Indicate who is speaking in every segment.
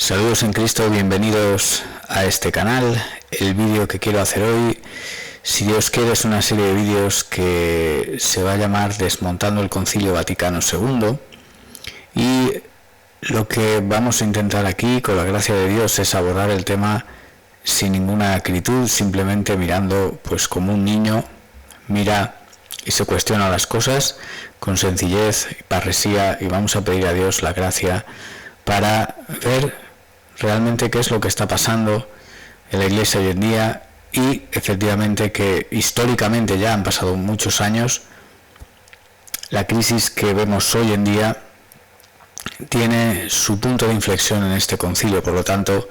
Speaker 1: Saludos en Cristo, bienvenidos a este canal. El vídeo que quiero hacer hoy, si Dios quiere, es una serie de vídeos que se va a llamar Desmontando el Concilio Vaticano II, y lo que vamos a intentar aquí, con la gracia de Dios, es abordar el tema sin ninguna acritud, simplemente mirando pues como un niño mira y se cuestiona las cosas con sencillez y parresía, y vamos a pedir a Dios la gracia para ver realmente qué es lo que está pasando en la Iglesia hoy en día, y efectivamente que históricamente ya han pasado muchos años. La crisis que vemos hoy en día tiene su punto de inflexión en este concilio, por lo tanto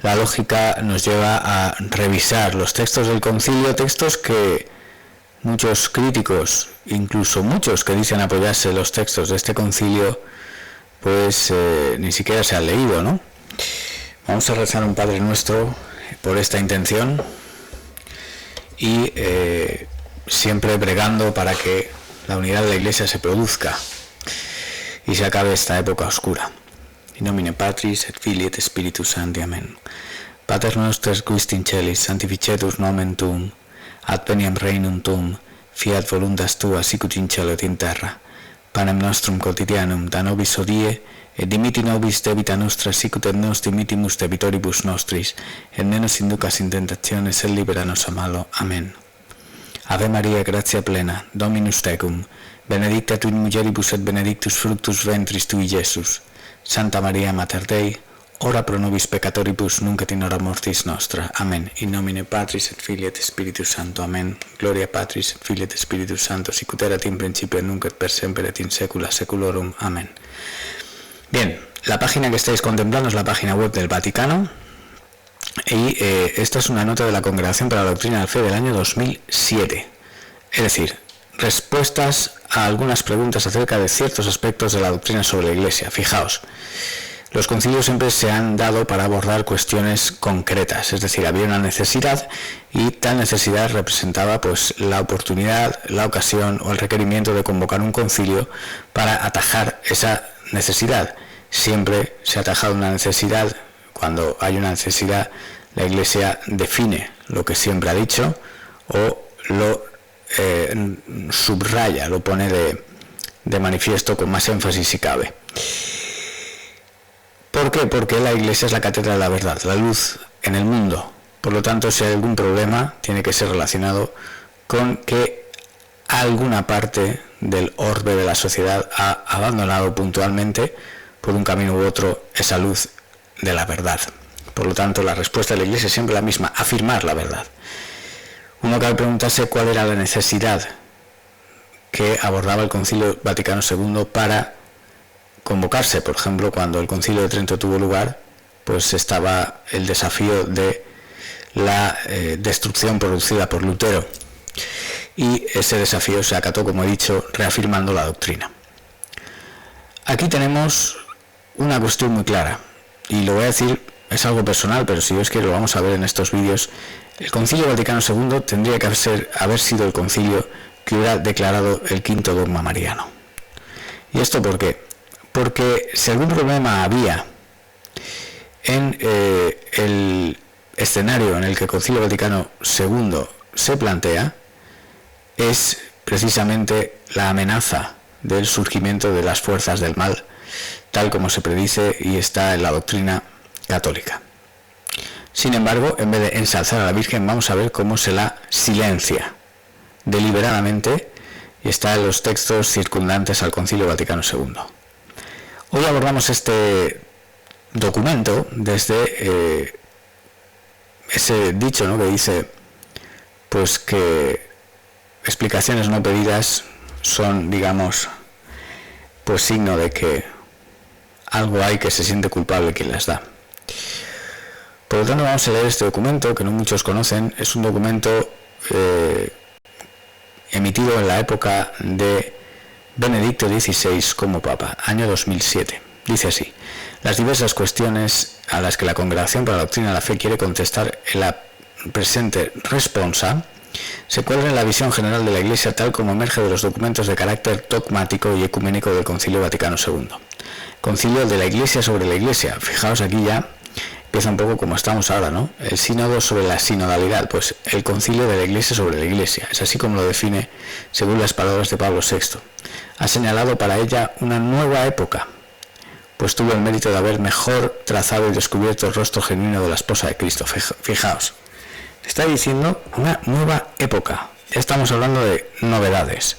Speaker 1: la lógica nos lleva a revisar los textos del concilio, textos que muchos críticos, incluso muchos que dicen apoyarse los textos de este concilio, pues ni siquiera se han leído, ¿no? Vamos a rezar un Padre Nuestro por esta intención y siempre bregando para que la unidad de la Iglesia se produzca y se acabe esta época oscura. In nomine Patris et Filii et Spiritus Sancti. Amen. Pater noster qui in celis, sanctificetur nomen tuum, adveniam regnum tuum, fiat voluntas tua sicut in cielo et in terra. Panem nostrum quotidianum da nobis hodie, et dimitti nobis debita nostra sicut et nos dimittimus debitoribus nostris, et ne nos inducas in tentationes, sed libera nos a malo. Amen. Ave Maria, gratia plena, Dominus tecum, benedicta tu in mulieribus et benedictus fructus ventris tui, Iesus. Santa Maria Mater Dei, ora pro nobis peccatoribus, nunc et in hora mortis nostra. Amen. In nomine Patris et Filii et Spiritus Sancto. Amen. Gloria Patris et Filii et Spiritus Sancto, sicut erat in principio, nunc et per semper et in saecula saeculorum. Amen. Bien, la página que estáis contemplando es la página web del Vaticano, y esta es una nota de la Congregación para la Doctrina de la Fe del año 2007, es decir, respuestas a algunas preguntas acerca de ciertos aspectos de la doctrina sobre la Iglesia. Fijaos, los concilios siempre se han dado para abordar cuestiones concretas, es decir, había una necesidad y tal necesidad representaba pues la oportunidad, la ocasión o el requerimiento de convocar un concilio para atajar esa necesidad. Siempre se ha atajado una necesidad. Cuando hay una necesidad, la Iglesia define lo que siempre ha dicho o lo subraya, lo pone de manifiesto con más énfasis si cabe. ¿Por qué? Porque la Iglesia es la cátedra de la verdad, la luz en el mundo. Por lo tanto, si hay algún problema, tiene que ser relacionado con que alguna parte del orbe de la sociedad ha abandonado puntualmente, por un camino u otro, esa luz de la verdad. Por lo tanto, la respuesta de la Iglesia es siempre la misma: afirmar la verdad. Uno cabe preguntarse cuál era la necesidad que abordaba el Concilio Vaticano II para convocarse. Por ejemplo, cuando el Concilio de Trento tuvo lugar, pues estaba el desafío de la destrucción producida por Lutero, y ese desafío se acató, como he dicho, reafirmando la doctrina. Aquí tenemos una cuestión muy clara, y lo voy a decir, es algo personal, pero si Dios quiere lo vamos a ver en estos vídeos. El Concilio Vaticano II tendría que haber sido el concilio que hubiera declarado el quinto dogma mariano. ¿Y esto por qué? Porque si algún problema había en el escenario en el que el Concilio Vaticano II se plantea, es precisamente la amenaza del surgimiento de las fuerzas del mal, tal como se predice y está en la doctrina católica. Sin embargo, en vez de ensalzar a la Virgen, vamos a ver cómo se la silencia deliberadamente, y está en los textos circundantes al Concilio Vaticano II. Hoy abordamos este documento desde ese dicho, ¿no?, que dice pues que explicaciones no pedidas son, digamos, pues signo de que algo hay, que se siente culpable quien las da. Por lo tanto, vamos a leer este documento que no muchos conocen. Es un documento emitido en la época de Benedicto XVI como Papa, año 2007. Dice así: las diversas cuestiones a las que la Congregación para la Doctrina de la Fe quiere contestar en la presente responsa se cuadra en la visión general de la Iglesia tal como emerge de los documentos de carácter dogmático y ecuménico del Concilio Vaticano II. Concilio de la Iglesia sobre la Iglesia. Fijaos, aquí ya empieza un poco como estamos ahora, ¿no? El sínodo sobre la sinodalidad, pues el concilio de la Iglesia sobre la Iglesia. Es así como lo define según las palabras de Pablo VI. Ha señalado para ella una nueva época, pues tuvo el mérito de haber mejor trazado y descubierto el rostro genuino de la esposa de Cristo. Fijaos, está diciendo una nueva época. Ya estamos hablando de novedades.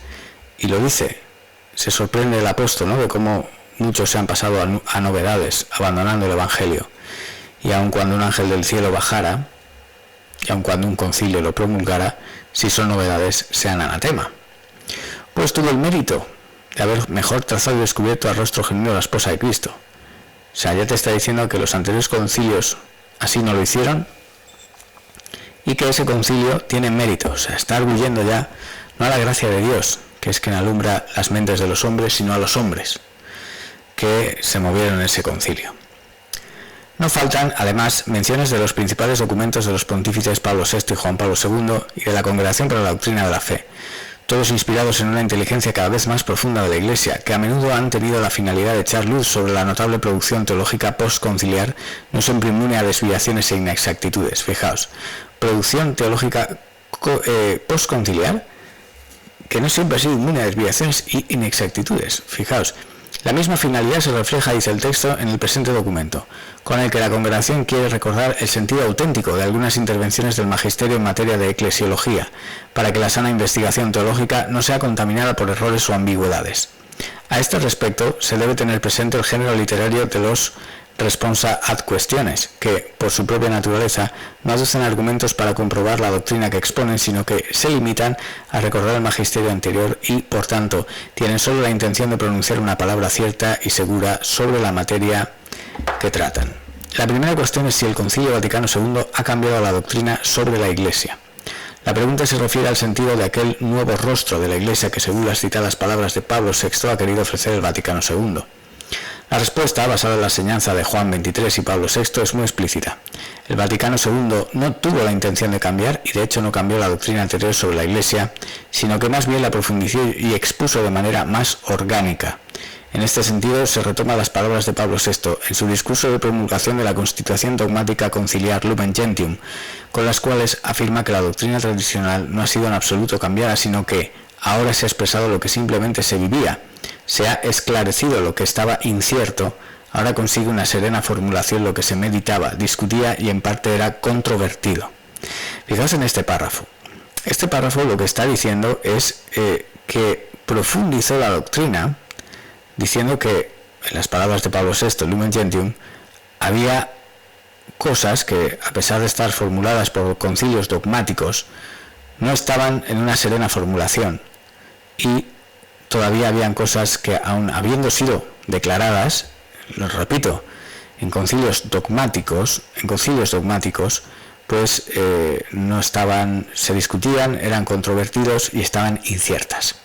Speaker 1: Y lo dice, se sorprende el apóstol, ¿no?, de cómo muchos se han pasado a novedades, abandonando el Evangelio. Y aun cuando un ángel del cielo bajara, y aun cuando un concilio lo promulgara, si son novedades, sean anatema. Pues tuvo el mérito de haber mejor trazado y descubierto el rostro genuino de la esposa de Cristo. O sea, ya te está diciendo que los anteriores concilios así no lo hicieron, y que ese concilio tiene mérito. O sea, está arguyendo ya, no a la gracia de Dios, que es quien alumbra las mentes de los hombres, sino a los hombres que se movieron en ese concilio. No faltan, además, menciones de los principales documentos de los pontífices Pablo VI y Juan Pablo II y de la Congregación para la Doctrina de la Fe, todos inspirados en una inteligencia cada vez más profunda de la Iglesia, que a menudo han tenido la finalidad de echar luz sobre la notable producción teológica postconciliar, no siempre inmune a desviaciones e inexactitudes. Fijaos, producción teológica postconciliar, que no siempre ha sido inmune a desviaciones e inexactitudes. Fijaos, la misma finalidad se refleja, dice el texto, en el presente documento, con el que la Congregación quiere recordar el sentido auténtico de algunas intervenciones del Magisterio en materia de eclesiología, para que la sana investigación teológica no sea contaminada por errores o ambigüedades. A este respecto, se debe tener presente el género literario de los responsa ad questiones, que, por su propia naturaleza, no aducen argumentos para comprobar la doctrina que exponen, sino que se limitan a recordar el magisterio anterior y, por tanto, tienen solo la intención de pronunciar una palabra cierta y segura sobre la materia que tratan. La primera cuestión es si el Concilio Vaticano II ha cambiado la doctrina sobre la Iglesia. La pregunta se refiere al sentido de aquel nuevo rostro de la Iglesia que, según las citadas palabras de Pablo VI, ha querido ofrecer el Vaticano II. La respuesta, basada en la enseñanza de Juan XXIII y Pablo VI, es muy explícita. El Vaticano II no tuvo la intención de cambiar, y de hecho no cambió la doctrina anterior sobre la Iglesia, sino que más bien la profundizó y expuso de manera más orgánica. En este sentido, se retoma las palabras de Pablo VI en su discurso de promulgación de la Constitución Dogmática Conciliar Lumen Gentium, con las cuales afirma que la doctrina tradicional no ha sido en absoluto cambiada, sino que ahora se ha expresado lo que simplemente se vivía, se ha esclarecido lo que estaba incierto, ahora consigue una serena formulación lo que se meditaba, discutía y en parte era controvertido. Fijaos en este párrafo. Este párrafo lo que está diciendo es que profundizó la doctrina, diciendo que, en las palabras de Pablo VI, Lumen Gentium, había cosas que, a pesar de estar formuladas por concilios dogmáticos, no estaban en una serena formulación, y todavía habían cosas que, aun habiendo sido declaradas, lo repito, en concilios dogmáticos, pues no estaban, se discutían, eran controvertidos y estaban inciertas.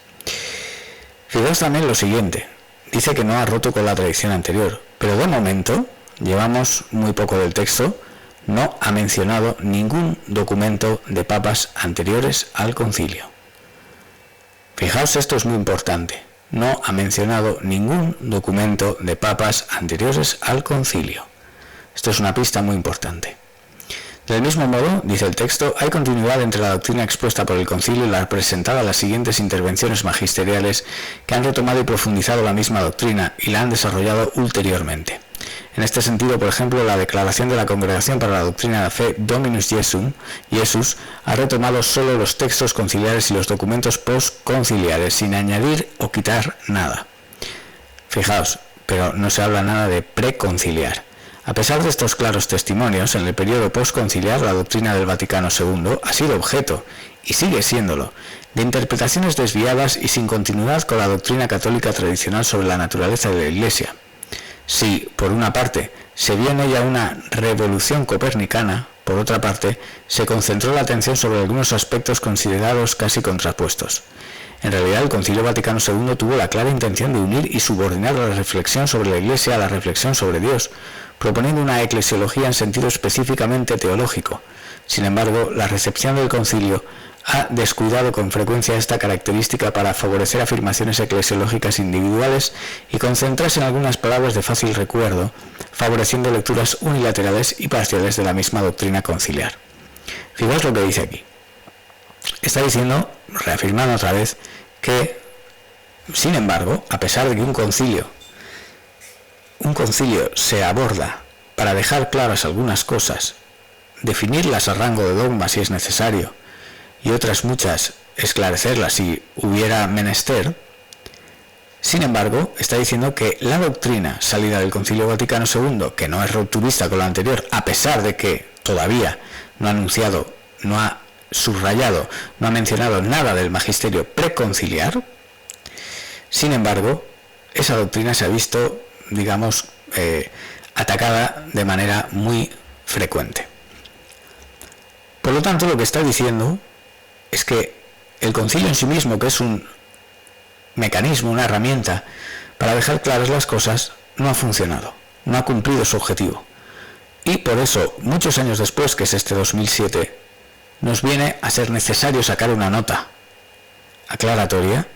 Speaker 1: Fijaos también lo siguiente, dice que no ha roto con la tradición anterior, pero de momento, llevamos muy poco del texto, no ha mencionado ningún documento de papas anteriores al concilio. Fijaos, esto es muy importante. No ha mencionado ningún documento de papas anteriores al concilio. Esto es una pista muy importante. Del mismo modo, dice el texto, hay continuidad entre la doctrina expuesta por el concilio y la presentada en las siguientes intervenciones magisteriales que han retomado y profundizado la misma doctrina y la han desarrollado ulteriormente. En este sentido, por ejemplo, la declaración de la Congregación para la Doctrina de la Fe Dominus Jesus ha retomado solo los textos conciliares y los documentos postconciliares, sin añadir o quitar nada. Fijaos, pero no se habla nada de preconciliar. A pesar de estos claros testimonios, en el periodo postconciliar la doctrina del Vaticano II ha sido objeto, y sigue siéndolo, de interpretaciones desviadas y sin continuidad con la doctrina católica tradicional sobre la naturaleza de la Iglesia. Si, por una parte, se vio en ella una revolución copernicana, por otra parte, se concentró la atención sobre algunos aspectos considerados casi contrapuestos. En realidad, el Concilio Vaticano II tuvo la clara intención de unir y subordinar la reflexión sobre la Iglesia a la reflexión sobre Dios, proponiendo una eclesiología en sentido específicamente teológico. Sin embargo, la recepción del concilio ha descuidado con frecuencia esta característica para favorecer afirmaciones eclesiológicas individuales y concentrarse en algunas palabras de fácil recuerdo, favoreciendo lecturas unilaterales y parciales de la misma doctrina conciliar. Fijaos lo que dice aquí. Está diciendo, reafirmando otra vez, que, sin embargo, a pesar de que un concilio se aborda para dejar claras algunas cosas, definirlas a rango de dogma si es necesario, y otras muchas esclarecerlas si hubiera menester, sin embargo, está diciendo que la doctrina salida del Concilio Vaticano II, que no es rupturista con la anterior, a pesar de que todavía no ha anunciado, no ha subrayado, no ha mencionado nada del magisterio preconciliar, sin embargo, esa doctrina se ha visto, digamos, atacada de manera muy frecuente. Por lo tanto, lo que está diciendo es que el concilio en sí mismo, que es un mecanismo, una herramienta para dejar claras las cosas, no ha funcionado, no ha cumplido su objetivo. Y por eso, muchos años después, que es este 2007, nos viene a ser necesario sacar una nota aclaratoria,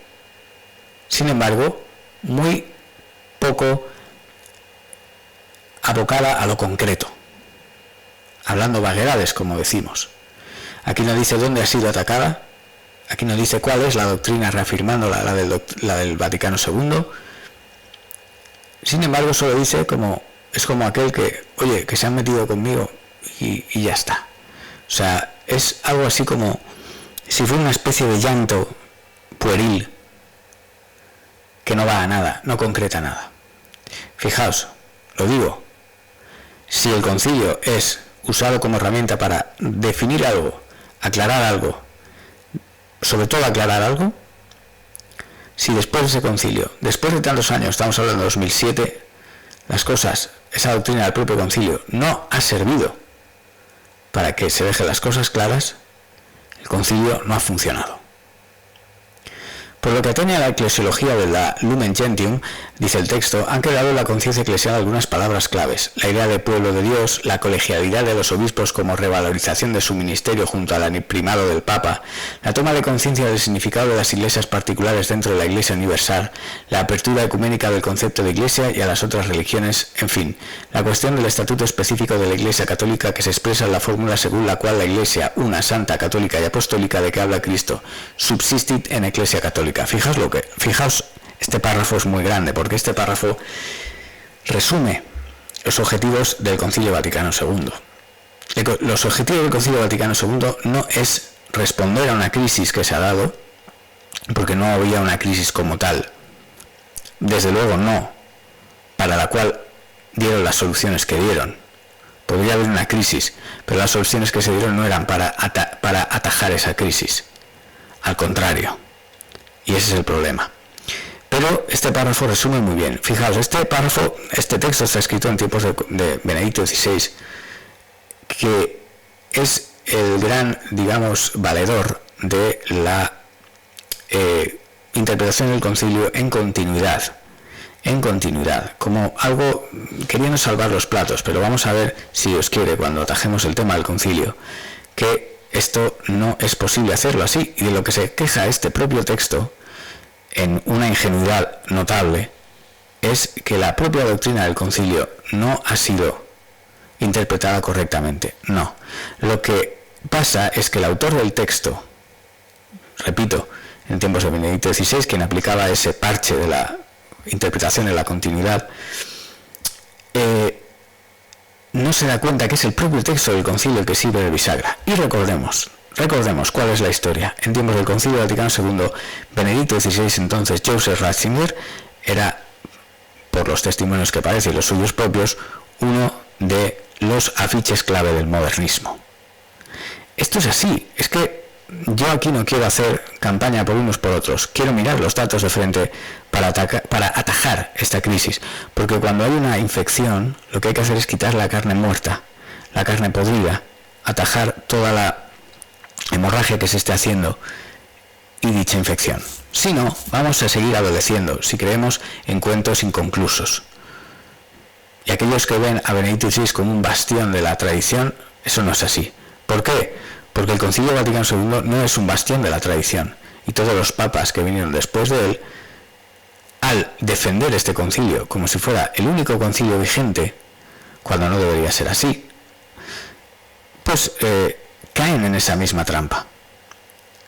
Speaker 1: sin embargo, muy poco abocada a lo concreto, hablando vaguedades, como decimos. Aquí no dice dónde ha sido atacada, aquí no dice cuál es la doctrina reafirmando la del Vaticano II. Sin embargo, solo dice es como aquel que, oye, que se han metido conmigo y ya está. O sea, es algo así como si fuera una especie de llanto pueril que no va a nada, no concreta nada. Fijaos, lo digo, si el concilio es usado como herramienta para definir algo, aclarar algo, sobre todo aclarar algo, si después de ese concilio, después de tantos años, estamos hablando de 2007, las cosas, esa doctrina del propio concilio no ha servido para que se dejen las cosas claras, el concilio no ha funcionado. Por lo que atañe a la eclesiología de la Lumen Gentium, dice el texto, han quedado en la conciencia eclesial algunas palabras claves: la idea de pueblo de Dios, la colegialidad de los obispos como revalorización de su ministerio junto al primado del Papa, la toma de conciencia del significado de las iglesias particulares dentro de la Iglesia universal, la apertura ecuménica del concepto de Iglesia y a las otras religiones, en fin, la cuestión del estatuto específico de la Iglesia católica que se expresa en la fórmula según la cual la Iglesia, una, santa, católica y apostólica de que habla Cristo, subsistit en Ecclesia católica. Fijaos, este párrafo es muy grande, porque este párrafo resume los objetivos del Concilio Vaticano II. Los objetivos del Concilio Vaticano II no es responder a una crisis que se ha dado, porque no había una crisis como tal, desde luego no, para la cual dieron las soluciones que dieron. Podría haber una crisis, pero las soluciones que se dieron no eran para atajar esa crisis, al contrario. Y ese es el problema. Pero este párrafo resume muy bien. Fijaos, este texto está escrito en tiempos de Benedicto XVI, que es el gran, digamos, valedor de la interpretación del concilio en continuidad, como algo queriendo salvar los platos. Pero vamos a ver, si Dios quiere, cuando atajemos el tema del concilio, que esto no es posible hacerlo así, y de lo que se queja este propio texto, en una ingenuidad notable, es que la propia doctrina del concilio no ha sido interpretada correctamente. No. Lo que pasa es que el autor del texto, repito, en tiempos de Benedicto XVI, quien aplicaba ese parche de la interpretación en la continuidad, no se da cuenta que es el propio texto del concilio el que sirve de bisagra. Y recordemos cuál es la historia. En tiempos del Concilio Vaticano II, Benedicto XVI, entonces Joseph Ratzinger, era, por los testimonios que parece y los suyos propios, uno de los afiches clave del modernismo. Esto es así, es que yo aquí no quiero hacer campaña por unos por otros, quiero mirar los datos de frente para atajar esta crisis, porque cuando hay una infección, lo que hay que hacer es quitar la carne muerta, la carne podrida, atajar toda la hemorragia que se esté haciendo y dicha infección. Si no, vamos a seguir adoleciendo si creemos en cuentos inconclusos. Y aquellos que ven a Benedicto XVI como un bastión de la tradición, eso no es así. ¿Por qué? porque el Concilio Vaticano II no es un bastión de la tradición, y todos los papas que vinieron después de él, al defender este concilio como si fuera el único concilio vigente, cuando no debería ser así, pues caen en esa misma trampa.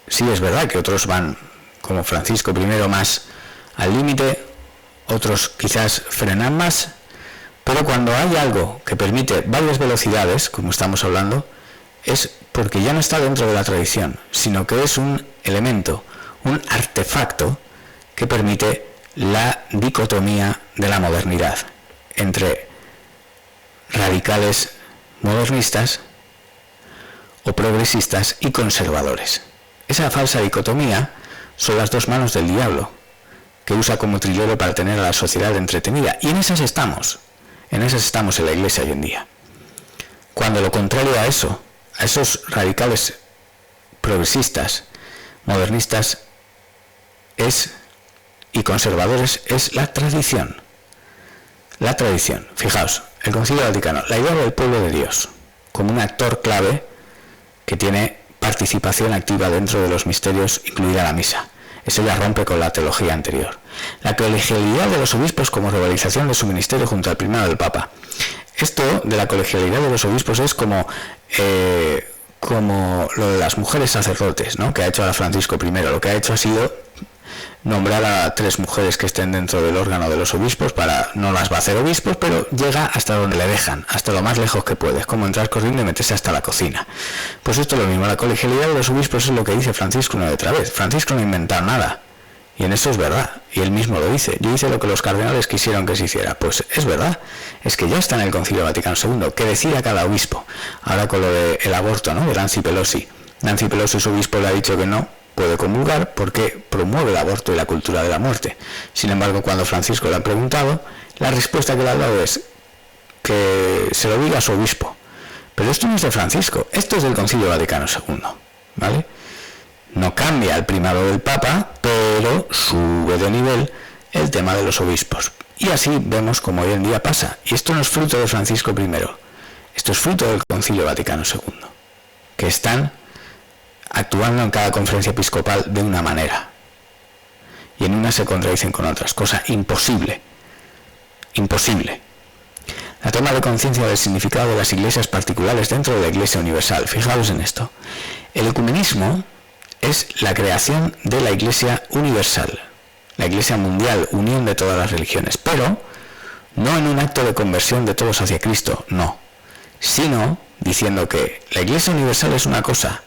Speaker 1: Sí, es verdad que otros van, como Francisco I, más al límite, otros quizás frenan más, pero cuando hay algo que permite varias velocidades, como estamos hablando, es porque ya no está dentro de la tradición, sino que es un elemento, un artefacto que permite la dicotomía de la modernidad entre radicales modernistas o progresistas y conservadores. Esa falsa dicotomía son las dos manos del diablo, que usa como trilero para tener a la sociedad entretenida, y en esas estamos en la Iglesia hoy en día. Cuando lo contrario a eso, a esos radicales progresistas, modernistas y conservadores, es la tradición. La tradición. Fijaos, el Concilio Vaticano, la idea del pueblo de Dios, como un actor clave que tiene participación activa dentro de los misterios, incluida la misa. Eso ya rompe con la teología anterior. La colegialidad de los obispos como realización de su ministerio junto al primado del Papa. Esto de la colegialidad de los obispos es como lo de las mujeres sacerdotes, ¿no?, que ha hecho ahora Francisco I. Lo que ha hecho ha sido nombrar a 3 mujeres que estén dentro del órgano de los obispos, no las va a hacer obispos, pero llega hasta donde le dejan, hasta lo más lejos que puede. Es como entrar corriendo y meterse hasta la cocina. Pues esto es lo mismo, la colegialidad de los obispos es lo que dice Francisco una y otra vez. Francisco no ha inventado nada, y en eso es verdad, y él mismo lo dice. Yo hice lo que los cardenales quisieron que se hiciera. Pues es verdad, es que ya está en el Concilio Vaticano II, que decida cada obispo. Ahora con lo del aborto, ¿no?, de Nancy Pelosi. Nancy Pelosi, su obispo, le ha dicho que no puede comulgar porque promueve el aborto y la cultura de la muerte. Sin embargo, cuando Francisco le ha preguntado, la respuesta que le ha dado es que se lo diga a su obispo. Pero esto no es de Francisco, esto es del Concilio Vaticano II, ¿vale? No cambia el primado del Papa, pero sube de nivel el tema de los obispos. Y así vemos como hoy en día pasa. Y esto no es fruto de Francisco I, esto es fruto del Concilio Vaticano II, que están actuando en cada conferencia episcopal de una manera, y en una se contradicen con otras, cosa imposible. La toma de conciencia del significado de las iglesias particulares dentro de la Iglesia universal. Fijaos en esto. El ecumenismo es la creación de la Iglesia universal, la Iglesia mundial, unión de todas las religiones, pero no en un acto de conversión de todos hacia Cristo, no, sino diciendo que la Iglesia universal es una cosa,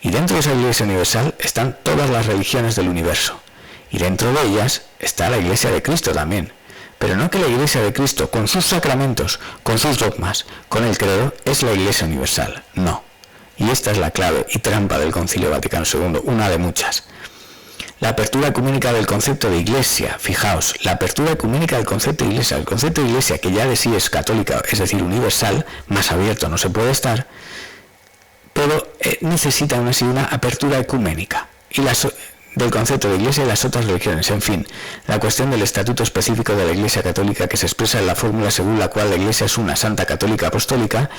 Speaker 1: y dentro de esa Iglesia universal están todas las religiones del universo, y dentro de ellas está la Iglesia de Cristo también. Pero no que la Iglesia de Cristo, con sus sacramentos, con sus dogmas, con el credo, es la Iglesia universal. No. Y esta es la clave y trampa del Concilio Vaticano II, una de muchas. La apertura ecuménica del concepto de Iglesia. Fijaos, la apertura ecuménica del concepto de Iglesia. El concepto de Iglesia, que ya de sí es católica, es decir, universal, más abierto no se puede estar, pero necesita aún así una apertura ecuménica. Y del concepto de Iglesia y las otras religiones. En fin, la cuestión del estatuto específico de la Iglesia Católica, que se expresa en la fórmula según la cual la Iglesia es una santa católica apostólica,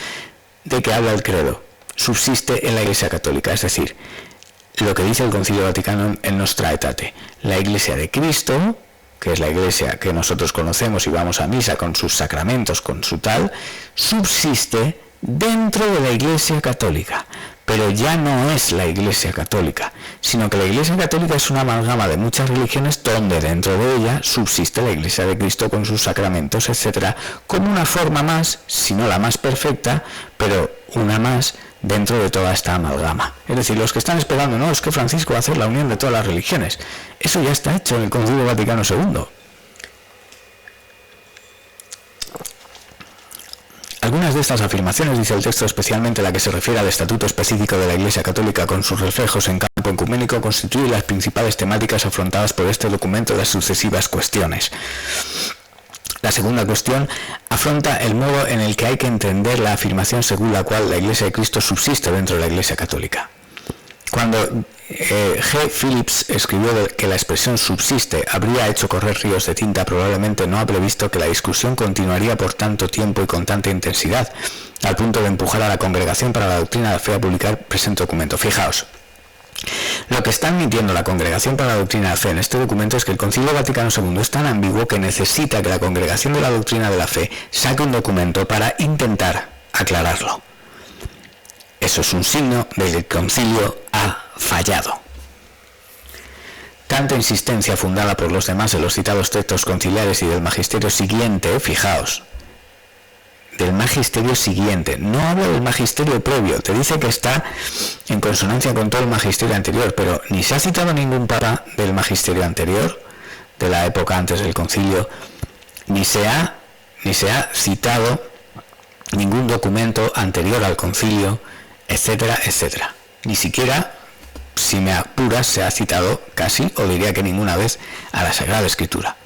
Speaker 1: de que habla el credo, subsiste en la Iglesia Católica, es decir, lo que dice el Concilio Vaticano en Nostra Aetate. La Iglesia de Cristo, que es la Iglesia que nosotros conocemos y vamos a misa con sus sacramentos, con su tal, subsiste dentro de la Iglesia Católica, pero ya no es la Iglesia Católica, sino que la Iglesia Católica es una amalgama de muchas religiones donde dentro de ella subsiste la Iglesia de Cristo con sus sacramentos, etcétera, como una forma más, si no la más perfecta, pero una más dentro de toda esta amalgama. Es decir, los que están esperando, no, es que Francisco va a hacer la unión de todas las religiones, eso ya está hecho en el Concilio Vaticano II. Algunas de estas afirmaciones, dice el texto, especialmente la que se refiere al estatuto específico de la Iglesia Católica con sus reflejos en campo ecuménico, constituyen las principales temáticas afrontadas por este documento de las sucesivas cuestiones. La segunda cuestión afronta el modo en el que hay que entender la afirmación según la cual la Iglesia de Cristo subsiste dentro de la Iglesia Católica. Cuando G. Phillips escribió que la expresión subsiste habría hecho correr ríos de tinta, probablemente no ha previsto que la discusión continuaría por tanto tiempo y con tanta intensidad, al punto de empujar a la Congregación para la Doctrina de la Fe a publicar presente documento. Fijaos, lo que está admitiendo la Congregación para la Doctrina de la Fe en este documento es que el Concilio Vaticano II es tan ambiguo que necesita que la Congregación de la Doctrina de la Fe saque un documento para intentar aclararlo. Eso es un signo de que el concilio ha fallado. Tanta insistencia fundada por los demás en los citados textos conciliares y del magisterio siguiente, fijaos, del magisterio siguiente, no habla del magisterio previo, te dice que está en consonancia con todo el magisterio anterior, pero ni se ha citado ningún papa del magisterio anterior, de la época antes del concilio, ni se ha citado ningún documento anterior al concilio, etcétera, etcétera. Ni siquiera, si me apuras, se ha citado casi, o diría que ninguna vez, a la Sagrada Escritura.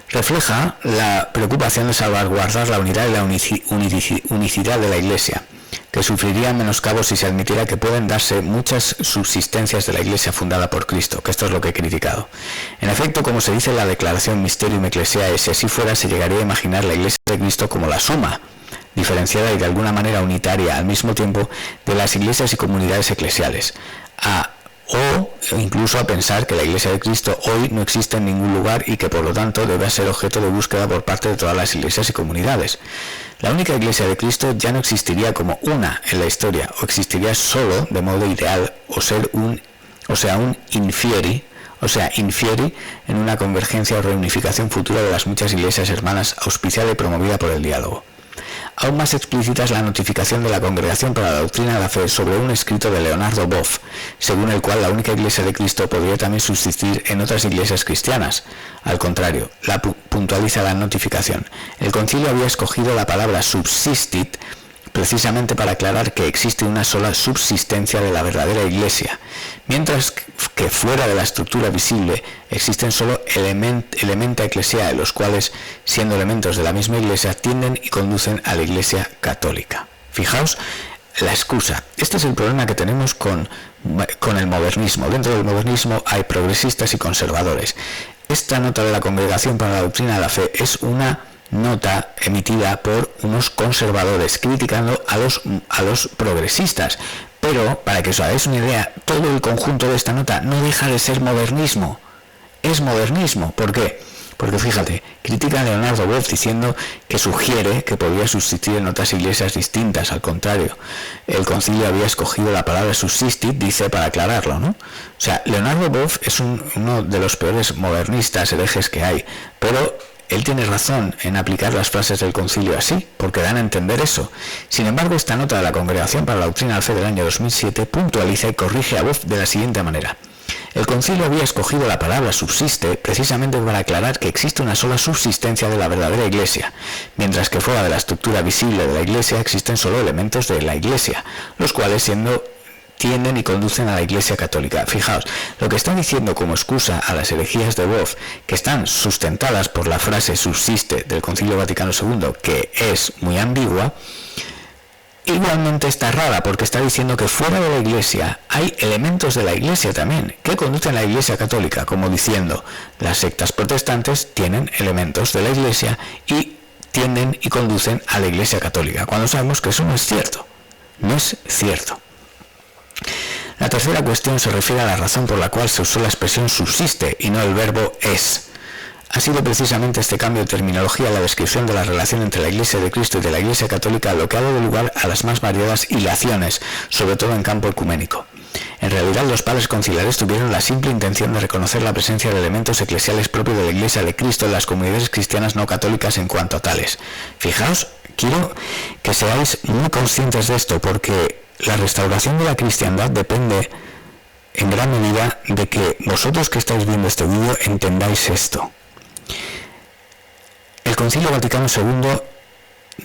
Speaker 1: Refleja la preocupación de salvaguardar la unidad y la unicidad de la Iglesia, que sufriría menoscabos si se admitiera que pueden darse muchas subsistencias de la Iglesia fundada por Cristo, que esto es lo que he criticado. En efecto, como se dice en la declaración Mysterium Ecclesiae, si así fuera, se llegaría a imaginar la Iglesia de Cristo como la suma, diferenciada y de alguna manera unitaria al mismo tiempo de las iglesias y comunidades eclesiales, o incluso a pensar que la Iglesia de Cristo hoy no existe en ningún lugar y que por lo tanto debe ser objeto de búsqueda por parte de todas las iglesias y comunidades. La única Iglesia de Cristo ya no existiría como una en la historia, o existiría solo de modo ideal, o sea infieri en una convergencia o reunificación futura de las muchas iglesias hermanas auspiciada y promovida por el diálogo. Aún más explícita es la notificación de la Congregación para la Doctrina de la Fe sobre un escrito de Leonardo Boff, según el cual la única Iglesia de Cristo podría también subsistir en otras iglesias cristianas. Al contrario, la puntualiza la notificación. El concilio había escogido la palabra subsistit precisamente para aclarar que existe una sola subsistencia de la verdadera Iglesia, mientras que fuera de la estructura visible existen solo elementa ecclesiae, los cuales, siendo elementos de la misma Iglesia, tienden y conducen a la Iglesia católica. Fijaos la excusa. Este es el problema que tenemos con el modernismo. Dentro del modernismo hay progresistas y conservadores. Esta nota de la Congregación para la Doctrina de la Fe es una nota emitida por unos conservadores criticando a los progresistas, pero para que os hagáis una idea, todo el conjunto de esta nota no deja de ser modernismo, es modernismo. ¿Por qué? Porque fíjate, critica a Leonardo Boff diciendo que sugiere que podría subsistir en otras iglesias distintas. Al contrario, el concilio había escogido la palabra subsistit, dice, para aclararlo, ¿no? O sea, Leonardo Boff es uno de los peores modernistas herejes que hay, pero él tiene razón en aplicar las frases del concilio así, porque dan a entender eso. Sin embargo, esta nota de la Congregación para la Doctrina de la Fe del año 2007 puntualiza y corrige a Boff de la siguiente manera. El concilio había escogido la palabra subsiste precisamente para aclarar que existe una sola subsistencia de la verdadera Iglesia, mientras que fuera de la estructura visible de la Iglesia existen solo elementos de la Iglesia, los cuales tienden y conducen a la Iglesia católica. Fijaos, lo que está diciendo como excusa a las herejías de Boff, que están sustentadas por la frase subsiste del Concilio Vaticano II, que es muy ambigua, igualmente está errada, porque está diciendo que fuera de la Iglesia hay elementos de la Iglesia también, que conducen a la Iglesia católica, como diciendo, las sectas protestantes tienen elementos de la Iglesia y tienden y conducen a la Iglesia católica, cuando sabemos que eso no es cierto. No es cierto. La tercera cuestión se refiere a la razón por la cual se usó la expresión subsiste y no el verbo es. Ha sido precisamente este cambio de terminología en la descripción de la relación entre la Iglesia de Cristo y de la Iglesia católica lo que ha dado lugar a las más variadas hilaciones, sobre todo en campo ecuménico. En realidad, los padres conciliares tuvieron la simple intención de reconocer la presencia de elementos eclesiales propios de la Iglesia de Cristo en las comunidades cristianas no católicas en cuanto a tales. Fijaos, quiero que seáis muy conscientes de esto, porque la restauración de la cristiandad depende en gran medida de que vosotros que estáis viendo este vídeo entendáis esto. El Concilio Vaticano II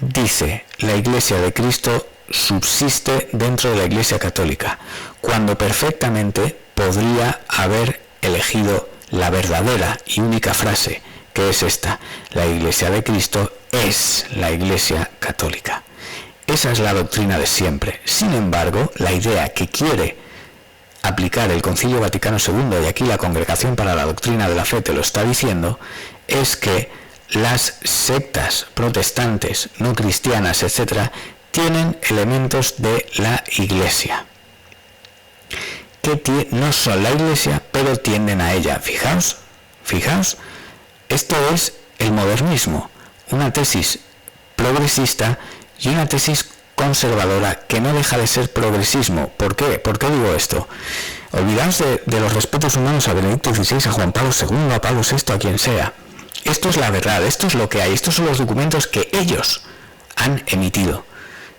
Speaker 1: dice: la Iglesia de Cristo subsiste dentro de la Iglesia católica, cuando perfectamente podría haber elegido la verdadera y única frase, que es esta: la Iglesia de Cristo es la Iglesia católica. Esa es la doctrina de siempre. Sin embargo, la idea que quiere aplicar el Concilio Vaticano II, y aquí la Congregación para la Doctrina de la Fe te lo está diciendo, es que las sectas protestantes, no cristianas, etcétera, tienen elementos de la Iglesia, que no son la Iglesia, pero tienden a ella. Fijaos, esto es el modernismo, una tesis progresista y una tesis conservadora que no deja de ser progresismo. ¿Por qué? ¿Por qué digo esto? Olvidaos de los respetos humanos a Benedicto XVI, a Juan Pablo II, a Pablo VI, a quien sea. Esto es la verdad, esto es lo que hay, estos son los documentos que ellos han emitido.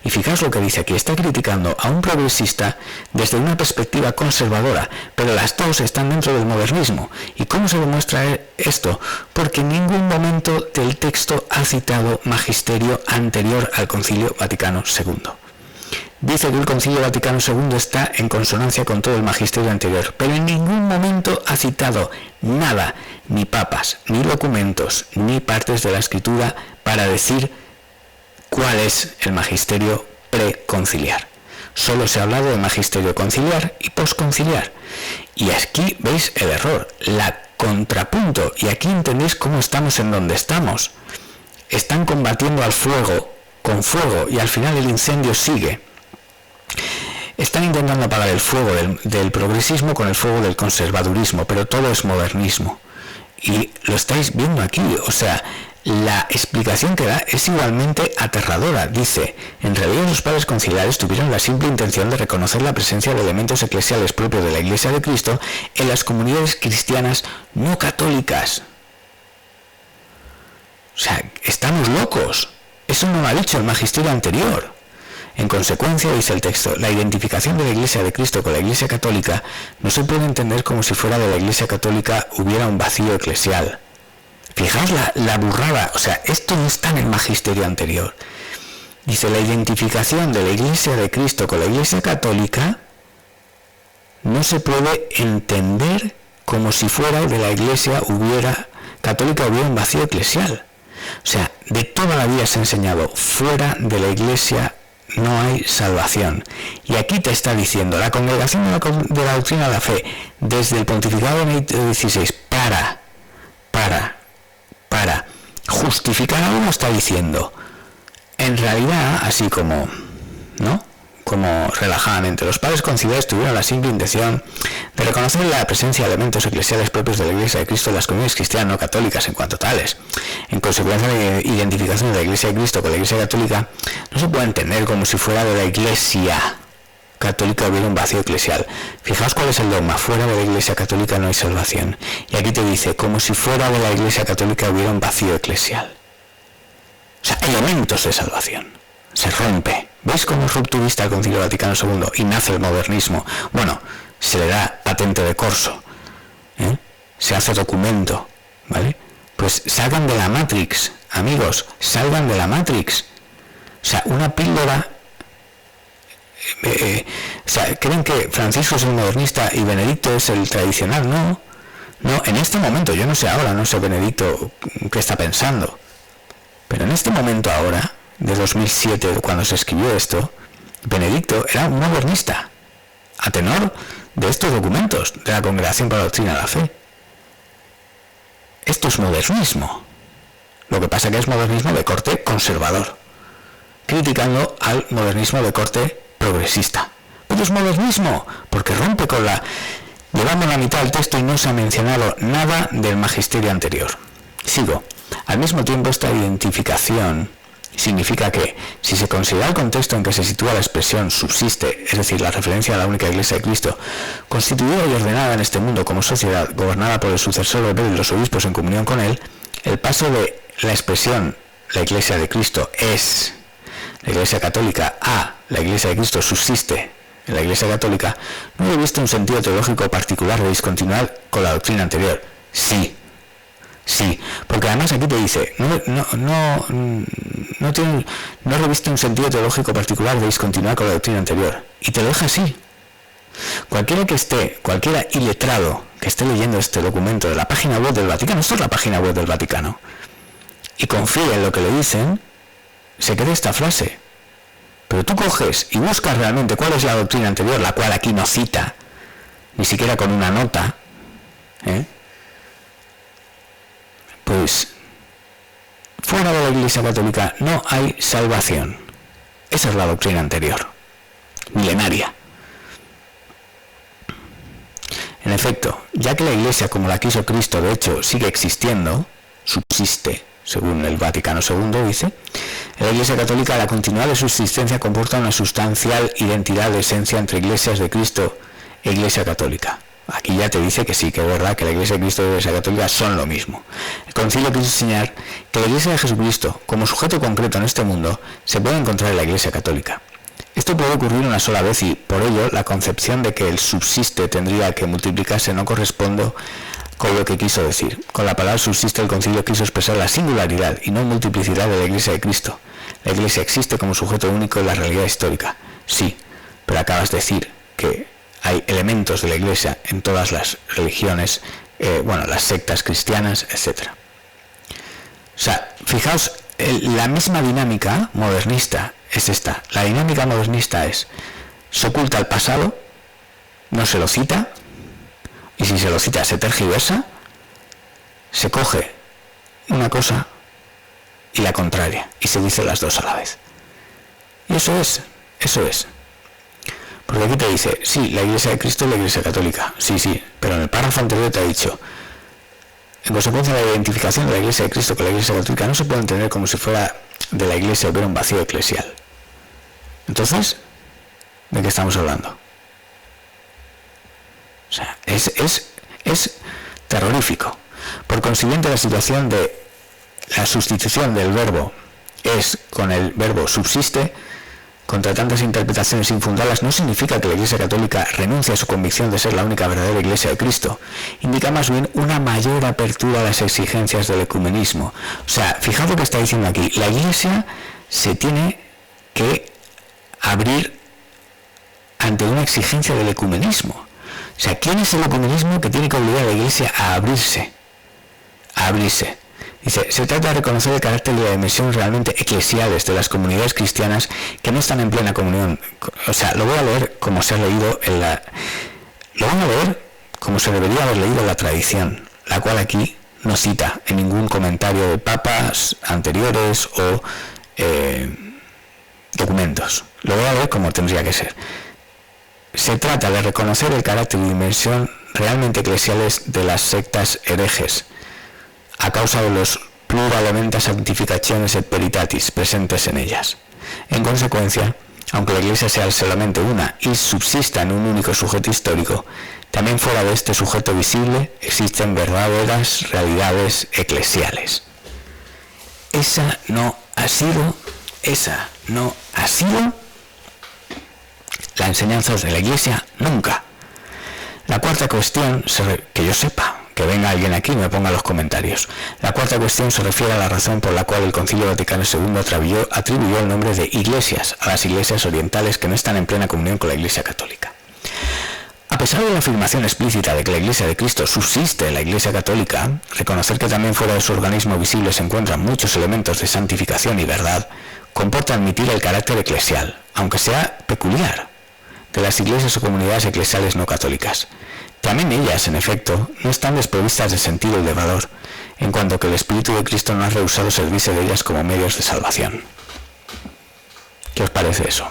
Speaker 1: Y fijaos lo que dice aquí, está criticando a un progresista desde una perspectiva conservadora, pero las dos están dentro del modernismo. ¿Y cómo se demuestra esto? Porque en ningún momento del texto ha citado magisterio anterior al Concilio Vaticano II. Dice que el Concilio Vaticano II está en consonancia con todo el magisterio anterior, pero en ningún momento ha citado nada, ni papas, ni documentos, ni partes de la Escritura para decir cuál es el magisterio preconciliar. Solo se ha hablado de magisterio conciliar y posconciliar. Y aquí veis el error, la contrapunto, y aquí entendéis cómo estamos en donde estamos. Están combatiendo al fuego, con fuego, y al final el incendio sigue. Están intentando apagar el fuego del progresismo con el fuego del conservadurismo, pero todo es modernismo. Y lo estáis viendo aquí, o sea, la explicación que da es igualmente aterradora. Dice, en realidad los padres conciliares tuvieron la simple intención de reconocer la presencia de elementos eclesiales propios de la Iglesia de Cristo en las comunidades cristianas no católicas. O sea, estamos locos. Eso no lo ha dicho el magisterio anterior. En consecuencia, dice el texto, la identificación de la Iglesia de Cristo con la Iglesia católica no se puede entender como si fuera de la Iglesia católica hubiera un vacío eclesial. Fijaos la burrada, o sea, esto no está en el magisterio anterior. Dice, la identificación de la Iglesia de Cristo con la Iglesia católica no se puede entender como si fuera de la Iglesia católica hubiera un vacío eclesial. O sea, de toda la vida se ha enseñado, fuera de la Iglesia no hay salvación. Y aquí te está diciendo, la Congregación de la Doctrina de la Fe, desde el pontificado de Benedicto XVI, para justificar algo, está diciendo, en realidad, así como, ¿no?, como relajadamente, los padres conciliares tuvieron la simple intención de reconocer la presencia de elementos eclesiales propios de la Iglesia de Cristo en las comunidades cristianas no católicas en cuanto tales. En consecuencia, la identificación de la Iglesia de Cristo con la Iglesia católica no se puede entender como si fuera de la Iglesia católica hubiera un vacío eclesial. Fijaos cuál es el dogma, fuera de la Iglesia católica no hay salvación. Y aquí te dice, como si fuera de la Iglesia católica hubiera un vacío eclesial. O sea, elementos de salvación. Se rompe. ¿Veis cómo es rupturista el Concilio Vaticano II? Y nace el modernismo. Bueno, se le da patente de corso, se hace documento, ¿vale? Pues salgan de la Matrix, amigos, salgan de la Matrix. O sea, una píldora... o sea, ¿creen que Francisco es el modernista y Benedicto es el tradicional? No, en este momento, yo no sé ahora, no sé Benedicto qué está pensando, pero en este momento ahora, de 2007, cuando se escribió esto, Benedicto era un modernista, a tenor de estos documentos de la Congregación para la Doctrina de la Fe. Esto es modernismo. Lo que pasa que es modernismo de corte conservador, criticando al modernismo de corte progresista. Pero es modernismo, porque rompe con la... Llevamos la mitad del texto y no se ha mencionado nada del magisterio anterior. Sigo. Al mismo tiempo, esta identificación significa que, si se considera el contexto en que se sitúa la expresión subsiste, es decir, la referencia a la única Iglesia de Cristo, constituida y ordenada en este mundo como sociedad, gobernada por el sucesor de los obispos en comunión con él, el paso de la expresión la Iglesia de Cristo es la Iglesia católica a la Iglesia de Cristo subsiste en la Iglesia católica, no he visto un sentido teológico particular de discontinuar con la doctrina anterior. Sí, porque además aquí te dice, no reviste un sentido teológico particular de discontinuar con la doctrina anterior, y te lo deja así. Cualquiera iletrado que esté leyendo este documento de la página web del Vaticano, esto es la página web del Vaticano, y confía en lo que le dicen, se queda esta frase. Pero tú coges y buscas realmente cuál es la doctrina anterior, la cual aquí no cita, ni siquiera con una nota, pues fuera de la Iglesia Católica no hay salvación. Esa es la doctrina anterior, milenaria. En efecto, ya que la Iglesia, como la quiso Cristo, de hecho, sigue existiendo, subsiste, según el Vaticano II dice, en la Iglesia Católica la continuidad de subsistencia comporta una sustancial identidad de esencia entre Iglesias de Cristo e Iglesia Católica. Aquí ya te dice que sí, que es verdad que la Iglesia de Cristo y la Iglesia Católica son lo mismo. El Concilio quiso enseñar que la Iglesia de Jesucristo, como sujeto concreto en este mundo, se puede encontrar en la Iglesia Católica. Esto puede ocurrir una sola vez y, por ello, la concepción de que el subsiste tendría que multiplicarse no corresponde con lo que quiso decir. Con la palabra subsiste el Concilio quiso expresar la singularidad y no multiplicidad de la Iglesia de Cristo. La Iglesia existe como sujeto único en la realidad histórica. Sí, pero acabas de decir que hay elementos de la Iglesia en todas las religiones, las sectas cristianas, etc. O sea, fijaos, la misma dinámica modernista es esta. La dinámica modernista es, se oculta el pasado, no se lo cita, y si se lo cita se tergiversa, se coge una cosa y la contraria, y se dice las dos a la vez. Y eso es. Porque aquí te dice, sí, la Iglesia de Cristo y la Iglesia Católica, sí, pero en el párrafo anterior te ha dicho, en consecuencia de la identificación de la Iglesia de Cristo con la Iglesia Católica no se puede entender como si fuera de la Iglesia hubiera un vacío eclesial. Entonces, ¿de qué estamos hablando? O sea, es terrorífico. Por consiguiente, la situación de la sustitución del verbo es con el verbo subsiste, contra tantas interpretaciones infundadas, no significa que la Iglesia Católica renuncie a su convicción de ser la única verdadera Iglesia de Cristo. Indica más bien una mayor apertura a las exigencias del ecumenismo. O sea, fijaos lo que está diciendo aquí. La Iglesia se tiene que abrir ante una exigencia del ecumenismo. O sea, ¿quién es el ecumenismo que tiene que obligar a la Iglesia a abrirse? A abrirse. Dice, se trata de reconocer el carácter de la dimensión realmente eclesiales de las comunidades cristianas que no están en plena comunión. O sea, lo voy a leer como se ha leído lo van a leer como se debería haber leído en la tradición, la cual aquí no cita en ningún comentario de papas anteriores o documentos. Lo voy a leer como tendría que ser. Se trata de reconocer el carácter y dimensión realmente eclesiales de las sectas herejes, a causa de los pluralementas sanctificaciones et veritatis presentes en ellas. En consecuencia, aunque la Iglesia sea solamente una y subsista en un único sujeto histórico, también fuera de este sujeto visible existen verdaderas realidades eclesiales. Esa no ha sido la enseñanza de la Iglesia nunca. La cuarta cuestión, que yo sepa, que venga alguien aquí y me ponga los comentarios. La cuarta cuestión se refiere a la razón por la cual el Concilio Vaticano II atribuyó el nombre de iglesias a las iglesias orientales que no están en plena comunión con la Iglesia Católica. A pesar de la afirmación explícita de que la Iglesia de Cristo subsiste en la Iglesia Católica, reconocer que también fuera de su organismo visible se encuentran muchos elementos de santificación y verdad, comporta admitir el carácter eclesial, aunque sea peculiar, de las iglesias o comunidades eclesiales no católicas. También ellas, en efecto, no están desprovistas de sentido y de valor, en cuanto que el Espíritu de Cristo no ha rehusado servirse de ellas como medios de salvación. ¿Qué os parece eso?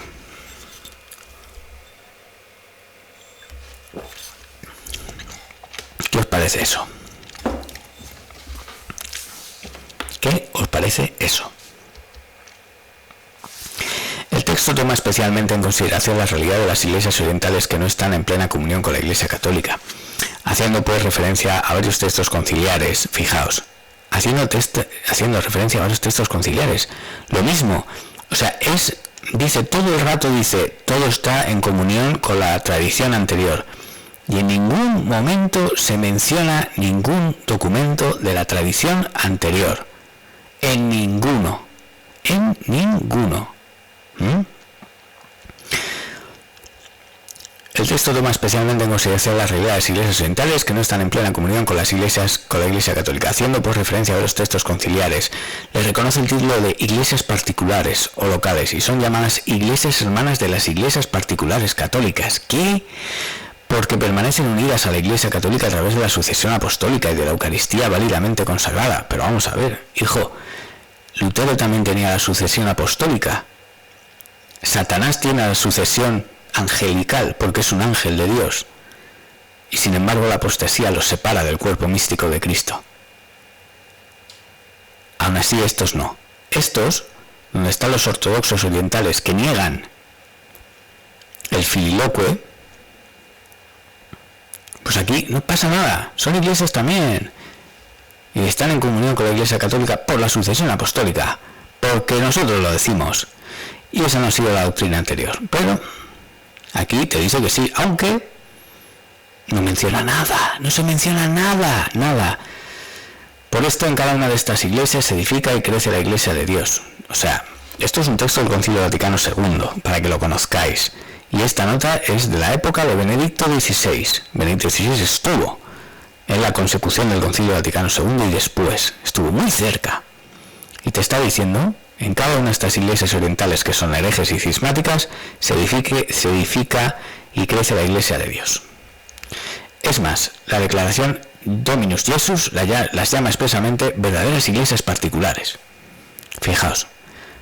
Speaker 1: ¿Qué os parece eso? ¿Qué os parece eso? El texto toma especialmente en consideración la realidad de las iglesias orientales que no están en plena comunión con la Iglesia Católica, haciendo pues referencia a varios textos conciliares. Fijaos, haciendo referencia a varios textos conciliares. Lo mismo, o sea, dice todo el rato, todo está en comunión con la tradición anterior. Y en ningún momento se menciona ningún documento de la tradición anterior. En ninguno. El texto toma especialmente en consideración la realidad de las iglesias orientales que no están en plena comunión con la Iglesia Católica, haciendo por referencia a los textos conciliares. Les reconoce el título de iglesias particulares o locales y son llamadas iglesias hermanas de las iglesias particulares católicas. ¿Qué? ¿Por porque permanecen unidas a la Iglesia Católica a través de la sucesión apostólica y de la Eucaristía válidamente consagrada. Pero vamos a ver, hijo, Lutero también tenía la sucesión apostólica. Satanás tiene la sucesión angelical, porque es un ángel de Dios. Y sin embargo la apostasía los separa del cuerpo místico de Cristo. Aún así estos no. Estos, donde están los ortodoxos orientales que niegan el fililoque, pues aquí no pasa nada, son iglesias también. Y están en comunión con la Iglesia Católica por la sucesión apostólica, porque nosotros lo decimos. Y esa no ha sido la doctrina anterior. Pero aquí te dice que sí, aunque no menciona nada, no se menciona nada. Por esto en cada una de estas iglesias se edifica y crece la Iglesia de Dios. O sea, esto es un texto del Concilio Vaticano II, para que lo conozcáis. Y esta nota es de la época de Benedicto XVI. Benedicto XVI estuvo en la consecución del Concilio Vaticano II y después estuvo muy cerca. Y te está diciendo, en cada una de estas iglesias orientales que son herejes y cismáticas, se edifica y crece la Iglesia de Dios. Es más, la declaración Dominus Jesus las llama expresamente verdaderas iglesias particulares. Fijaos,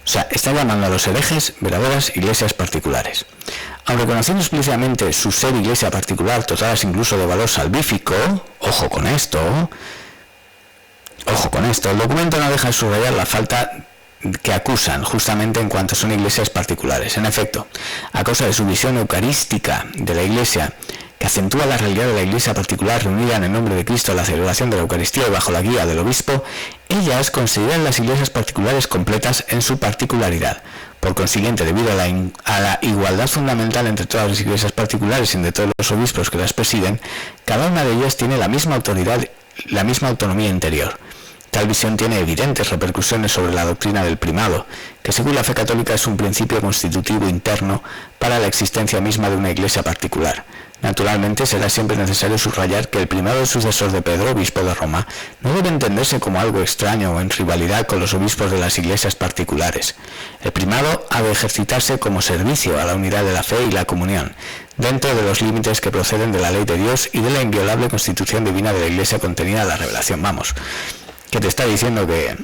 Speaker 1: o sea, está llamando a los herejes verdaderas iglesias particulares. Aun reconociendo explícitamente su ser iglesia particular, dotadas incluso de valor salvífico, ojo con esto, el documento no deja de subrayar la falta que acusan justamente en cuanto son iglesias particulares. En efecto, a causa de su visión eucarística de la iglesia, que acentúa la realidad de la iglesia particular reunida en el nombre de Cristo en la celebración de la Eucaristía y bajo la guía del obispo, ellas consideran las iglesias particulares completas en su particularidad. Por consiguiente, debido a la igualdad fundamental entre todas las iglesias particulares y entre todos los obispos que las presiden, cada una de ellas tiene la misma autoridad, la misma autonomía interior. Tal visión tiene evidentes repercusiones sobre la doctrina del primado, que según la fe católica es un principio constitutivo interno para la existencia misma de una iglesia particular. Naturalmente será siempre necesario subrayar que el primado sucesor de Pedro, obispo de Roma, no debe entenderse como algo extraño o en rivalidad con los obispos de las iglesias particulares. El primado ha de ejercitarse como servicio a la unidad de la fe y la comunión, dentro de los límites que proceden de la ley de Dios y de la inviolable constitución divina de la iglesia contenida en la revelación. Vamos, que te está diciendo que,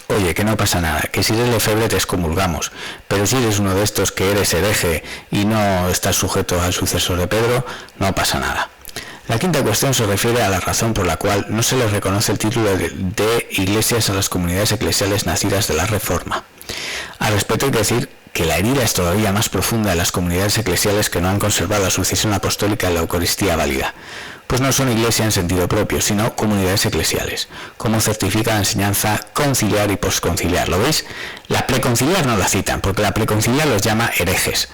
Speaker 1: oye, que no pasa nada, que si eres lefebre te excomulgamos, pero si eres uno de estos que eres hereje y no estás sujeto al sucesor de Pedro, no pasa nada. La quinta cuestión se refiere a la razón por la cual no se les reconoce el título de iglesias a las comunidades eclesiales nacidas de la Reforma. Al respecto hay que decir que la herida es todavía más profunda en las comunidades eclesiales que no han conservado la sucesión apostólica en la Eucaristía válida, pues no son iglesia en sentido propio, sino comunidades eclesiales, como certifica la enseñanza conciliar y posconciliar. ¿Lo veis? La preconciliar no la citan, porque la preconciliar los llama herejes.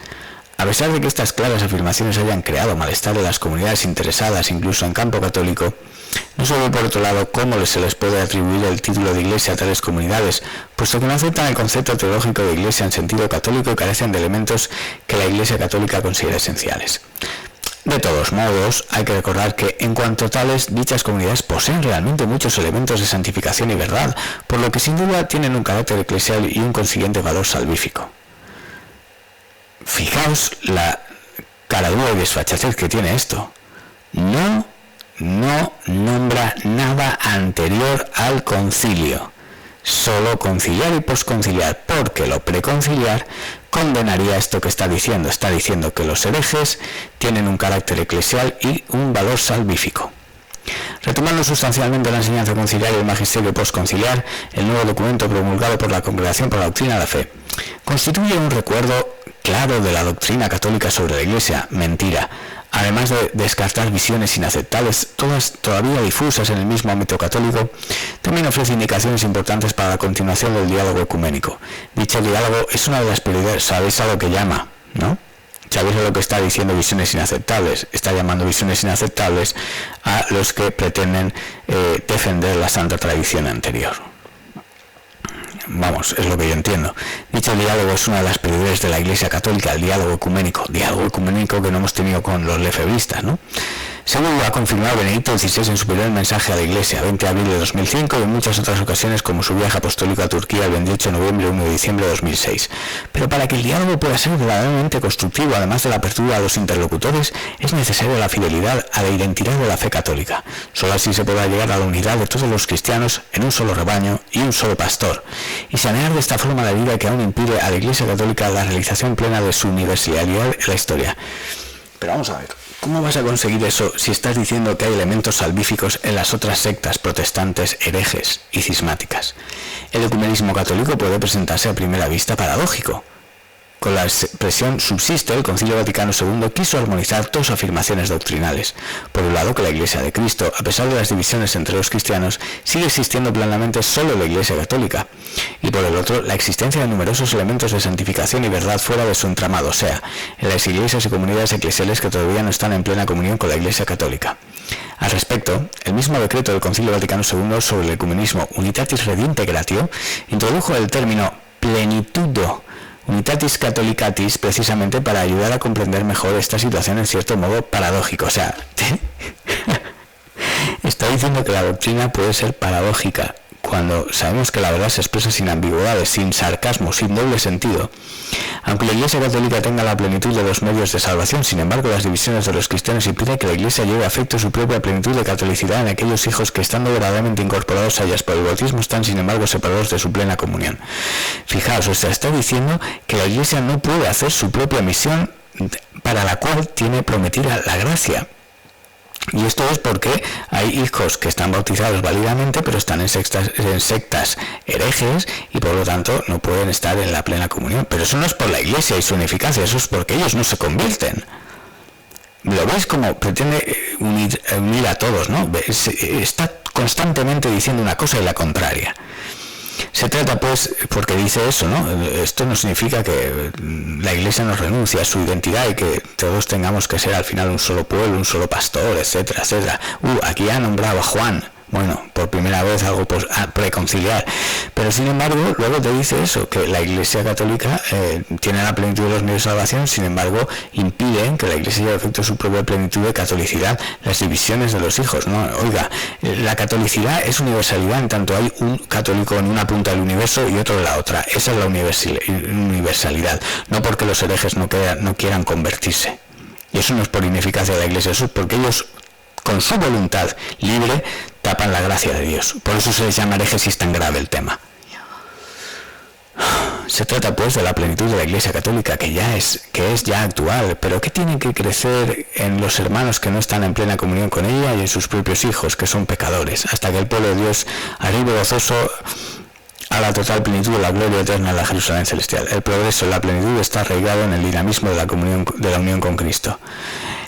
Speaker 1: A pesar de que estas claras afirmaciones hayan creado malestar en las comunidades interesadas, incluso en campo católico, no se ve por otro lado cómo se les puede atribuir el título de iglesia a tales comunidades, puesto que no aceptan el concepto teológico de iglesia en sentido católico y carecen de elementos que la iglesia católica considera esenciales. De todos modos, hay que recordar que, en cuanto a tales, dichas comunidades poseen realmente muchos elementos de santificación y verdad, por lo que sin duda tienen un carácter eclesial y un consiguiente valor salvífico. Fijaos la caradura y desfachatez que tiene esto. No nombra nada anterior al concilio, solo conciliar y posconciliar, porque lo preconciliar condenaría esto que está diciendo. Está diciendo que los herejes tienen un carácter eclesial y un valor salvífico. Retomando sustancialmente la enseñanza conciliar y el magisterio posconciliar, el nuevo documento promulgado por la Congregación por la Doctrina de la Fe constituye un recuerdo claro de la doctrina católica sobre la Iglesia, mentira, además de descartar visiones inaceptables, todas todavía difusas en el mismo ámbito católico. También ofrece indicaciones importantes para la continuación del diálogo ecuménico. Dicho diálogo es una de las prioridades. ¿Sabéis a lo que llama? ¿No? ¿Sabéis a lo que está diciendo visiones inaceptables? Está llamando visiones inaceptables a los que pretenden defender la santa tradición anterior. Vamos, es lo que yo entiendo. Dicho diálogo es una de las prioridades de la Iglesia Católica, el diálogo ecuménico que no hemos tenido con los lefebristas, ¿no? Según lo ha confirmado Benedicto XVI en su primer mensaje a la Iglesia, 20 de abril de 2005, y en muchas otras ocasiones, como su viaje apostólico a Turquía el 28 de noviembre y 1 de diciembre de 2006. Pero para que el diálogo pueda ser verdaderamente constructivo, además de la apertura a los interlocutores, es necesaria la fidelidad a la identidad de la fe católica. Solo así se podrá llegar a la unidad de todos los cristianos en un solo rebaño y un solo pastor, y sanear de esta forma la vida que aún impide a la Iglesia católica la realización plena de su universalidad en la historia. Pero vamos a ver, ¿cómo vas a conseguir eso si estás diciendo que hay elementos salvíficos en las otras sectas protestantes, herejes y cismáticas? El ecumenismo católico puede presentarse a primera vista paradójico. Con la expresión subsiste, el Concilio Vaticano II quiso armonizar dos afirmaciones doctrinales. Por un lado, que la Iglesia de Cristo, a pesar de las divisiones entre los cristianos, sigue existiendo plenamente solo la Iglesia católica. Y por el otro, la existencia de numerosos elementos de santificación y verdad fuera de su entramado, o sea, en las iglesias y comunidades eclesiales que todavía no están en plena comunión con la Iglesia católica. Al respecto, el mismo decreto del Concilio Vaticano II sobre el ecumenismo Unitatis Redintegratio introdujo el término plenitudo Unitatis Catholicatis precisamente para ayudar a comprender mejor esta situación en cierto modo paradójico. O sea, está diciendo que la doctrina puede ser paradójica cuando sabemos que la verdad se expresa sin ambigüedades, sin sarcasmo, sin doble sentido. Aunque la Iglesia católica tenga la plenitud de los medios de salvación, sin embargo, las divisiones de los cristianos impiden que la Iglesia lleve a efecto su propia plenitud de catolicidad en aquellos hijos que, estando verdaderamente incorporados a ellas por el bautismo, están sin embargo separados de su plena comunión. Fijaos, o sea, está diciendo que la Iglesia no puede hacer su propia misión para la cual tiene prometida la gracia. Y esto es porque hay hijos que están bautizados válidamente, pero están en sectas herejes y por lo tanto no pueden estar en la plena comunión. Pero eso no es por la Iglesia y su ineficacia, eso es porque ellos no se convierten. ¿Lo veis como pretende unir a todos, no? Está constantemente diciendo una cosa y la contraria. Se trata pues, porque dice eso, ¿no? Esto no significa que la Iglesia nos renuncie a su identidad y que todos tengamos que ser al final un solo pueblo, un solo pastor, etcétera, etcétera. Aquí ha nombrado a Juan. Bueno, por primera vez algo preconciliar. Pero sin embargo, luego te dice eso, que la Iglesia católica tiene la plenitud de los medios de salvación, sin embargo, impiden que la Iglesia lleve a efecto su propia plenitud de catolicidad, las divisiones de los hijos, ¿no? Oiga, la catolicidad es universalidad en tanto hay un católico en una punta del universo y otro en la otra. Esa es la universalidad, no porque los herejes no quieran convertirse. Y eso no es por ineficacia de la Iglesia, eso es porque ellos, con su voluntad libre, tapan la gracia de Dios. Por eso se les llama herejes y es tan grave el tema. Se trata pues de la plenitud de la Iglesia católica, que es ya actual, pero que tiene que crecer en los hermanos que no están en plena comunión con ella y en sus propios hijos, que son pecadores, hasta que el pueblo de Dios arribe gozoso a la total plenitud de la gloria eterna de la Jerusalén celestial. El progreso en la plenitud está arraigado en el dinamismo de la unión con Cristo.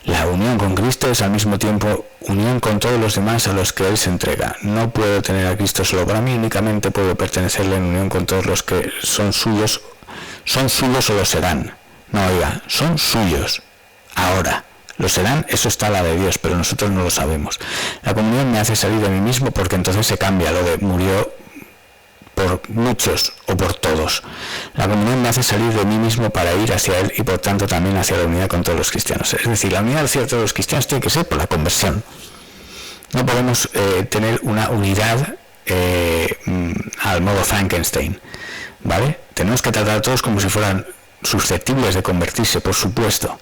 Speaker 1: La unión con Cristo es al mismo tiempo unión con todos los demás a los que Él se entrega. No puedo tener a Cristo solo para mí, únicamente puedo pertenecerle en unión con todos los que son suyos o lo serán. No, oiga, son suyos. Ahora, lo serán, eso está a la de Dios, pero nosotros no lo sabemos. La comunión me hace salir de mí mismo porque entonces se cambia lo de murió por muchos o por todos. La comunión me hace salir de mí mismo para ir hacia Él y por tanto también hacia la unidad con todos los cristianos. Es decir, la unidad hacia todos los cristianos tiene que ser por la conversión. No podemos tener una unidad al modo Frankenstein, ¿vale? Tenemos que tratar a todos como si fueran susceptibles de convertirse, por supuesto,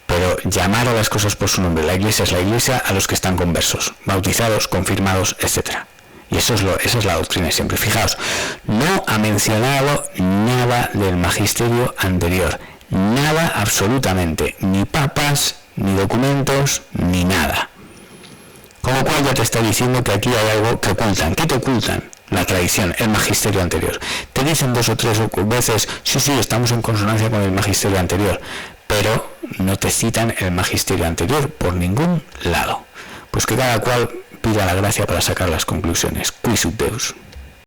Speaker 1: pero llamar a las cosas por su nombre. La Iglesia es la Iglesia a los que están conversos, bautizados, confirmados, etcétera. Y esa es la doctrina siempre. Fijaos, no ha mencionado nada del magisterio anterior. Nada absolutamente. Ni papas, ni documentos, ni nada. Con lo cual ya te está diciendo que aquí hay algo que ocultan. ¿Qué te ocultan? La tradición, el magisterio anterior. Te dicen 2 o 3 veces, sí, estamos en consonancia con el magisterio anterior. Pero no te citan el magisterio anterior por ningún lado. Pues que cada cual pida la gracia para sacar las conclusiones. Qui sub Deus.